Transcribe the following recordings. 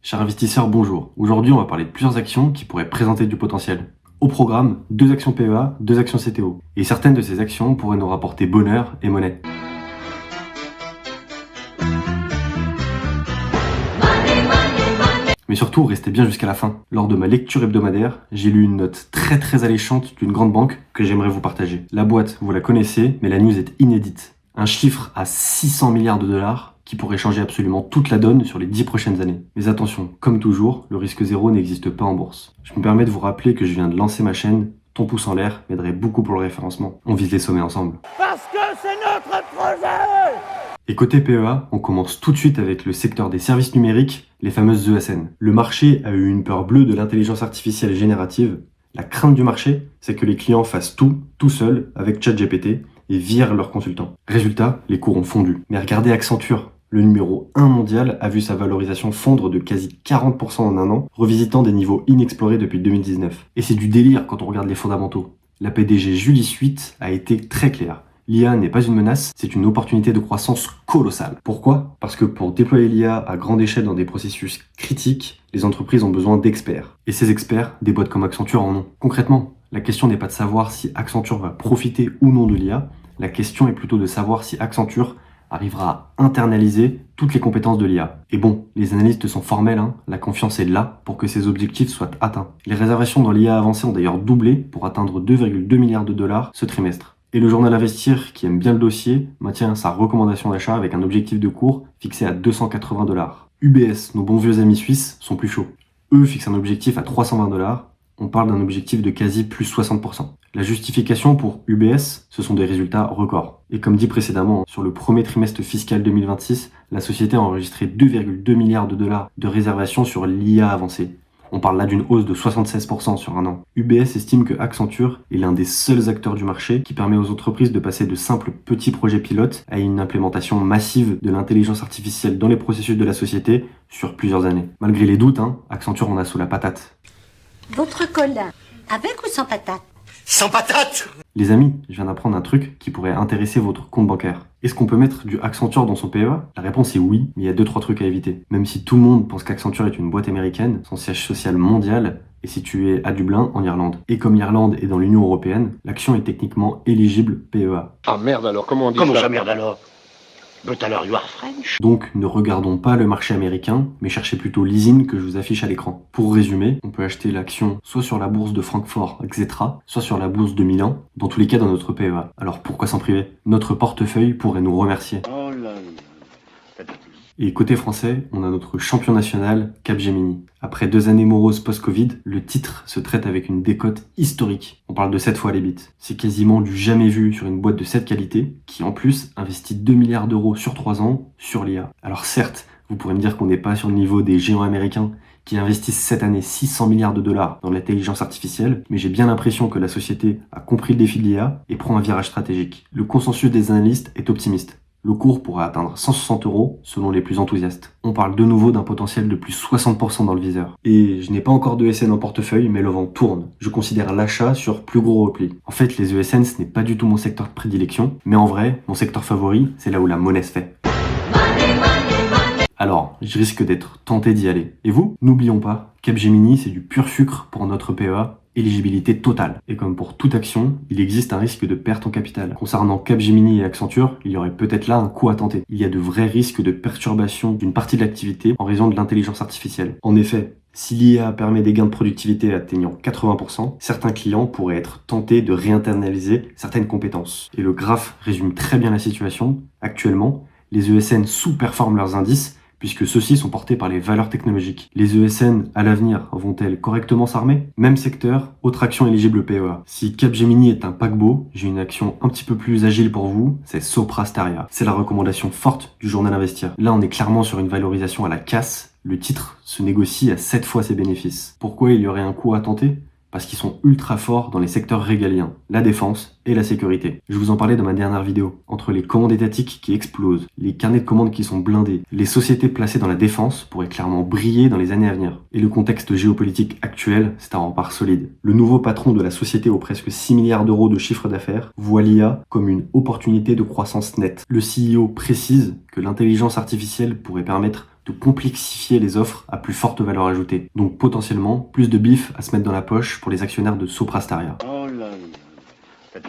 Chers investisseurs, bonjour. Aujourd'hui, on va parler de plusieurs actions qui pourraient présenter du potentiel. Au programme, 2 actions PEA, 2 actions CTO. Et certaines de ces actions pourraient nous rapporter bonheur et monnaie. Mais surtout, restez bien jusqu'à la fin. Lors de ma lecture hebdomadaire, j'ai lu une note très alléchante d'une grande banque que j'aimerais vous partager. La boîte, vous la connaissez, mais la news est inédite. Un chiffre à 600 milliards de dollars qui pourrait changer absolument toute la donne sur les 10 prochaines années. Mais attention, comme toujours, le risque zéro n'existe pas en bourse. Je me permets de vous rappeler que je viens de lancer ma chaîne. Ton pouce en l'air m'aiderait beaucoup pour le référencement. On vise les sommets ensemble. Parce que c'est notre projet! Et côté PEA, on commence tout de suite avec le secteur des services numériques, les fameuses ESN. Le marché a eu une peur bleue de l'intelligence artificielle générative. La crainte du marché, c'est que les clients fassent tout seuls avec ChatGPT et virent leurs consultants. Résultat, les cours ont fondu. Mais regardez Accenture. Le numéro 1 mondial a vu sa valorisation fondre de quasi 40% en un an, revisitant des niveaux inexplorés depuis 2019. Et c'est du délire quand on regarde les fondamentaux. La PDG Julie Suite a été très claire. L'IA n'est pas une menace, c'est une opportunité de croissance colossale. Pourquoi ? Parce que pour déployer l'IA à grande échelle dans des processus critiques, les entreprises ont besoin d'experts. Et ces experts, des boîtes comme Accenture en ont. Concrètement, la question n'est pas de savoir si Accenture va profiter ou non de l'IA, la question est plutôt de savoir si Accenture arrivera à internaliser toutes les compétences de l'IA. Et bon, les analystes sont formels, la confiance est là pour que ces objectifs soient atteints. Les réservations dans l'IA avancée ont d'ailleurs doublé pour atteindre 2,2 milliards de dollars ce trimestre. Et le journal Investir, qui aime bien le dossier, maintient sa recommandation d'achat avec un objectif de cours fixé à 280 dollars. UBS, nos bons vieux amis suisses, sont plus chauds. Eux fixent un objectif à 320 dollars. On parle d'un objectif de quasi plus 60%. La justification pour UBS, ce sont des résultats records. Et comme dit précédemment, sur le premier trimestre fiscal 2026, la société a enregistré 2,2 milliards de dollars de réservations sur l'IA avancée. On parle là d'une hausse de 76% sur un an. UBS estime que Accenture est l'un des seuls acteurs du marché qui permet aux entreprises de passer de simples petits projets pilotes à une implémentation massive de l'intelligence artificielle dans les processus de la société sur plusieurs années. Malgré les doutes, Accenture en a sous la patate. Votre cola, avec ou sans patate? Sans patate! Les amis, je viens d'apprendre un truc qui pourrait intéresser votre compte bancaire. Est-ce qu'on peut mettre du Accenture dans son PEA ? La réponse est oui, mais il y a 2-3 trucs à éviter. Même si tout le monde pense qu'Accenture est une boîte américaine, son siège social mondial est situé à Dublin, en Irlande. Et comme l'Irlande est dans l'Union européenne, l'action est techniquement éligible PEA. Ah merde alors, comment on dit Comment ça? ça merde alors? But alors you are French? Donc ne regardons pas le marché américain, mais cherchez plutôt l'ISIN que je vous affiche à l'écran. Pour résumer, on peut acheter l'action soit sur la bourse de Francfort, Xetra, soit sur la bourse de Milan, dans tous les cas dans notre PEA. Alors pourquoi s'en priver ? Notre portefeuille pourrait nous remercier. Oh là là. Et côté français, on a notre champion national, Capgemini. Après 2 années moroses post-Covid, le titre se traite avec une décote historique. On parle de 7 fois l'EBIT. C'est quasiment du jamais vu sur une boîte de cette qualité, qui en plus investit 2 milliards d'euros sur 3 ans sur l'IA. Alors certes, vous pourrez me dire qu'on n'est pas sur le niveau des géants américains qui investissent cette année 600 milliards de dollars dans l'intelligence artificielle, mais j'ai bien l'impression que la société a compris le défi de l'IA et prend un virage stratégique. Le consensus des analystes est optimiste. Le cours pourrait atteindre 160 € selon les plus enthousiastes. On parle de nouveau d'un potentiel de plus 60% dans le viseur. Et je n'ai pas encore de ESN en portefeuille, mais le vent tourne. Je considère l'achat sur plus gros repli. En fait, les ESN, ce n'est pas du tout mon secteur de prédilection, mais en vrai, mon secteur favori, c'est là où la monnaie se fait. Alors, je risque d'être tenté d'y aller. Et vous ? N'oublions pas, Capgemini, c'est du pur sucre pour notre PEA. Éligibilité totale. Et comme pour toute action, il existe un risque de perte en capital. Concernant Capgemini et Accenture, il y aurait peut-être là un coup à tenter. Il y a de vrais risques de perturbation d'une partie de l'activité en raison de l'intelligence artificielle. En effet, si l'IA permet des gains de productivité atteignant 80%, certains clients pourraient être tentés de réinternaliser certaines compétences. Et le graphe résume très bien la situation. Actuellement, les ESN sous-performent leurs indices puisque ceux-ci sont portés par les valeurs technologiques. Les ESN, à l'avenir, vont-elles correctement s'armer ? Même secteur, autre action éligible PEA. Si Capgemini est un paquebot, j'ai une action un petit peu plus agile pour vous, c'est Sopra Steria. C'est la recommandation forte du journal Investir. Là, on est clairement sur une valorisation à la casse. Le titre se négocie à 7 fois ses bénéfices. Pourquoi il y aurait un coup à tenter ? Parce qu'ils sont ultra forts dans les secteurs régaliens, la défense et la sécurité. Je vous en parlais dans ma dernière vidéo. Entre les commandes étatiques qui explosent, les carnets de commandes qui sont blindés, les sociétés placées dans la défense pourraient clairement briller dans les années à venir. Et le contexte géopolitique actuel, c'est un rempart solide. Le nouveau patron de la société aux presque 6 milliards d'euros de chiffre d'affaires voit l'IA comme une opportunité de croissance nette. Le CEO précise que l'intelligence artificielle pourrait permettre de complexifier les offres à plus forte valeur ajoutée. Donc potentiellement, plus de bif à se mettre dans la poche pour les actionnaires de Soprasteria. Oh là là.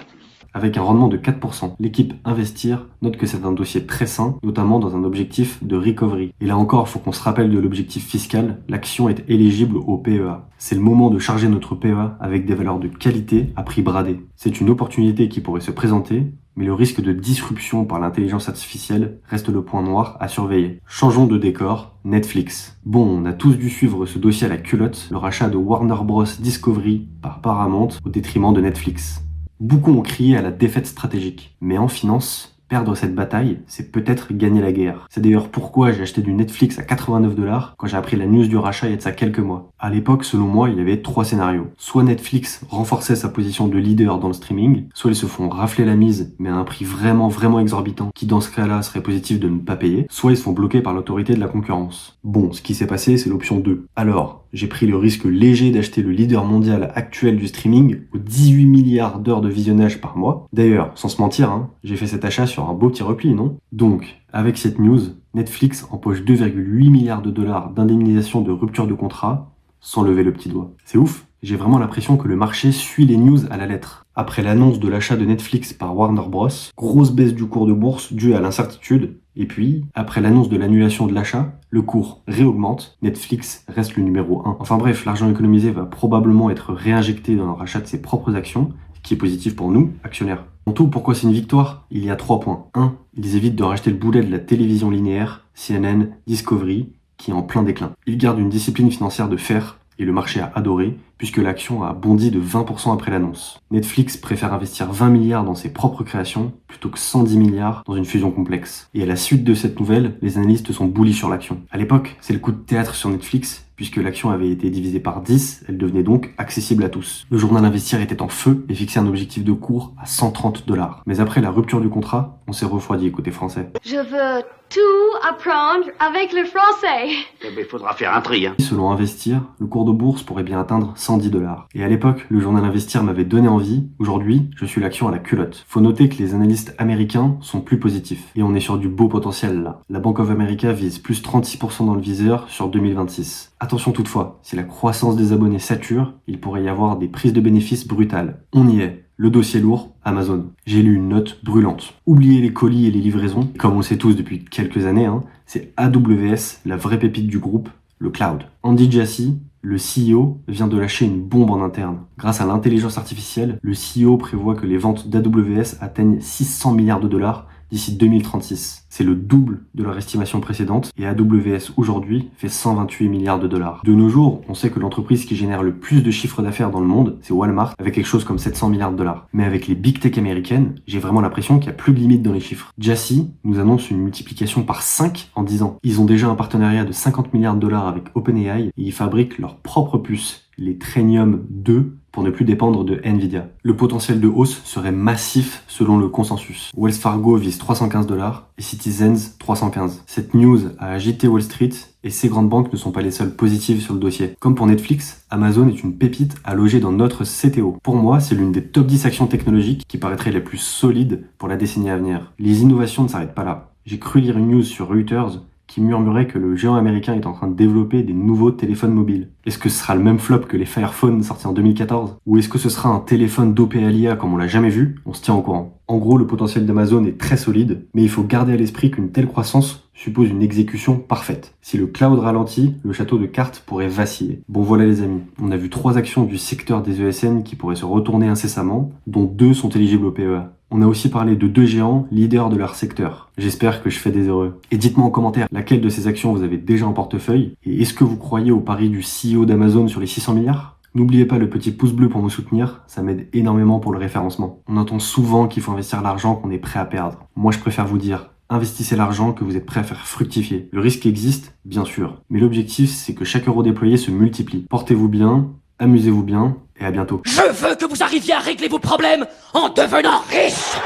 Avec un rendement de 4%, l'équipe Investir note que c'est un dossier très sain, notamment dans un objectif de recovery. Et là encore, il faut qu'on se rappelle de l'objectif fiscal, l'action est éligible au PEA. C'est le moment de charger notre PEA avec des valeurs de qualité à prix bradé. C'est une opportunité qui pourrait se présenter, mais le risque de disruption par l'intelligence artificielle reste le point noir à surveiller. Changeons de décor, Netflix. Bon, on a tous dû suivre ce dossier à la culotte, le rachat de Warner Bros. Discovery par Paramount au détriment de Netflix. Beaucoup ont crié à la défaite stratégique, mais en finance, perdre cette bataille, c'est peut-être gagner la guerre. C'est d'ailleurs pourquoi j'ai acheté du Netflix à 89$ quand j'ai appris la news du rachat il y a de ça quelques mois. À l'époque, selon moi, il y avait 3 scénarios. Soit Netflix renforçait sa position de leader dans le streaming, soit ils se font rafler la mise, mais à un prix vraiment exorbitant, qui dans ce cas-là serait positif de ne pas payer, soit ils se font bloquer par l'autorité de la concurrence. Bon, ce qui s'est passé, c'est l'option 2. Alors, j'ai pris le risque léger d'acheter le leader mondial actuel du streaming aux 18 milliards d'heures de visionnage par mois. D'ailleurs, sans se mentir, j'ai fait cet achat sur un beau petit repli, non? Donc, avec cette news, Netflix empoche 2,8 milliards de dollars d'indemnisation de rupture de contrat sans lever le petit doigt. C'est ouf, j'ai vraiment l'impression que le marché suit les news à la lettre. Après l'annonce de l'achat de Netflix par Warner Bros, grosse baisse du cours de bourse due à l'incertitude, et puis, après l'annonce de l'annulation de l'achat, le cours réaugmente, Netflix reste le numéro 1. Enfin bref, l'argent économisé va probablement être réinjecté dans le rachat de ses propres actions, ce qui est positif pour nous, actionnaires. En tout, pourquoi c'est une victoire? Il y a 3 points. 1. Ils évitent de racheter le boulet de la télévision linéaire, CNN, Discovery, qui est en plein déclin. Ils gardent une discipline financière de fer, et le marché a adoré, puisque l'action a bondi de 20% après l'annonce. Netflix préfère investir 20 milliards dans ses propres créations, plutôt que 110 milliards dans une fusion complexe. Et à la suite de cette nouvelle, les analystes sont bullish sur l'action. À l'époque, c'est le coup de théâtre sur Netflix, puisque l'action avait été divisée par 10, elle devenait donc accessible à tous. Le journal Investir était en feu et fixait un objectif de cours à 130$. Mais après la rupture du contrat, on s'est refroidi côté français. Je veux tout apprendre avec le français. Il faudra faire un tri, hein. Selon Investir, le cours de bourse pourrait bien atteindre 110$. Et à l'époque, le journal Investir m'avait donné envie. Aujourd'hui, je suis l'action à la culotte. Faut noter que les analystes américains sont plus positifs. Et on est sur du beau potentiel là. La Bank of America vise plus 36% dans le viseur sur 2026. Attention toutefois, si la croissance des abonnés sature, il pourrait y avoir des prises de bénéfices brutales. On y est. Le dossier lourd, Amazon. J'ai lu une note brûlante. Oubliez les colis et les livraisons, comme on le sait tous depuis quelques années, c'est AWS, la vraie pépite du groupe, le cloud. Andy Jassy, le CEO, vient de lâcher une bombe en interne. Grâce à l'intelligence artificielle, le CEO prévoit que les ventes d'AWS atteignent 600 milliards de dollars d'ici 2036. C'est le double de leur estimation précédente et AWS aujourd'hui fait 128 milliards de dollars. De nos jours, on sait que l'entreprise qui génère le plus de chiffre d'affaires dans le monde, c'est Walmart, avec quelque chose comme 700 milliards de dollars. Mais avec les big tech américaines, j'ai vraiment l'impression qu'il n'y a plus de limite dans les chiffres. Jassy nous annonce une multiplication par 5 en 10 ans. Ils ont déjà un partenariat de 50 milliards de dollars avec OpenAI et ils fabriquent leur propre puce, les Trainium 2, pour ne plus dépendre de Nvidia. Le potentiel de hausse serait massif selon le consensus. Wells Fargo vise 315$ et Citizens 315. Cette news a agité Wall Street et ces grandes banques ne sont pas les seules positives sur le dossier. Comme pour Netflix, Amazon est une pépite à loger dans notre CTO. Pour moi, c'est l'une des top 10 actions technologiques qui paraîtraient les plus solides pour la décennie à venir. Les innovations ne s'arrêtent pas là. J'ai cru lire une news sur Reuters qui murmurait que le géant américain est en train de développer des nouveaux téléphones mobiles. Est-ce que ce sera le même flop que les Fire Phone sortis en 2014? Ou est-ce que ce sera un téléphone dopé à l'IA comme on l'a jamais vu? On se tient au courant. En gros, le potentiel d'Amazon est très solide, mais il faut garder à l'esprit qu'une telle croissance suppose une exécution parfaite. Si le cloud ralentit, le château de cartes pourrait vaciller. Bon voilà les amis, on a vu 3 actions du secteur des ESN qui pourraient se retourner incessamment, dont 2 sont éligibles au PEA. On a aussi parlé de 2 géants leaders de leur secteur. J'espère que je fais des heureux. Et dites-moi en commentaire laquelle de ces actions vous avez déjà en portefeuille, et est-ce que vous croyez au pari du CEO d'Amazon sur les 600 milliards? N'oubliez pas le petit pouce bleu pour me soutenir, ça m'aide énormément pour le référencement. On entend souvent qu'il faut investir l'argent qu'on est prêt à perdre. Moi je préfère vous dire, investissez l'argent que vous êtes prêt à faire fructifier. Le risque existe, bien sûr, mais l'objectif c'est que chaque euro déployé se multiplie. Portez-vous bien, amusez-vous bien, et à bientôt. Je veux que vous arriviez à régler vos problèmes en devenant riche!